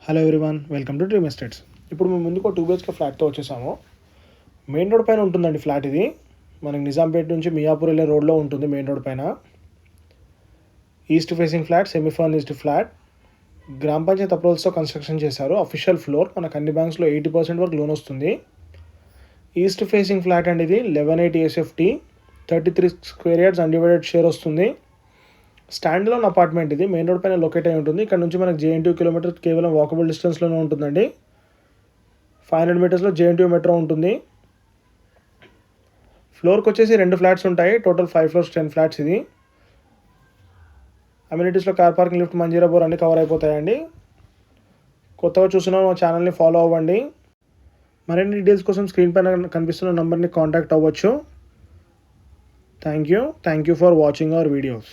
Hello everyone, welcome to dream estates. ఇప్పుడు మేము ముందుకు 2 BHK ఫ్లాట్తో వచ్చేసాము. మెయిన్ రోడ్ పైన ఉంటుందండి ఫ్లాట్. ఇది మనకి నిజాంపేట నుంచి మియాపూర్ వెళ్ళే రోడ్లో ఉంటుంది. మెయిన్ రోడ్ పైన east facing flat, semi furnished flat. గ్రామ పంచాయతీ అప్రూవల్స్తో కన్స్ట్రక్షన్ చేశారు. Official floor. మనకు అన్ని బ్యాంక్స్లో 80% వరకు లోన్ వస్తుంది. ఈస్ట్ ఫేసింగ్ ఫ్లాట్ అండి. ఇది 1180 SFT, 33 square yards undivided share వస్తుంది. Standalone apartment. ఇది మెయిన్ రోడ్ పైన లొకేట్ అయి ఉంటుంది. ఇక్కడ నుంచి మనకు JNTU కిలోమీటర్ కేవలం వాకబుల్ డిస్టెన్స్లోనే ఉంటుందండి. 500 మీటర్స్లో JNTU మెట్రో ఉంటుంది. ఫ్లోర్కి వచ్చేసి 2 ఫ్లాట్స్ ఉంటాయి. Total 5 floors 10 flats. ఇది అమ్యూనిటీస్లో car parking, lift, Manjira bore అన్ని కవర్ అయిపోతాయండి. కొత్తగా చూసిన మా ఛానల్ని ఫాలో అవ్వండి. మరిన్ని డీటెయిల్స్ కోసం స్క్రీన్ పైన కనిపిస్తున్న నెంబర్ని కాంటాక్ట్ అవ్వచ్చు. Thank you for watching our videos.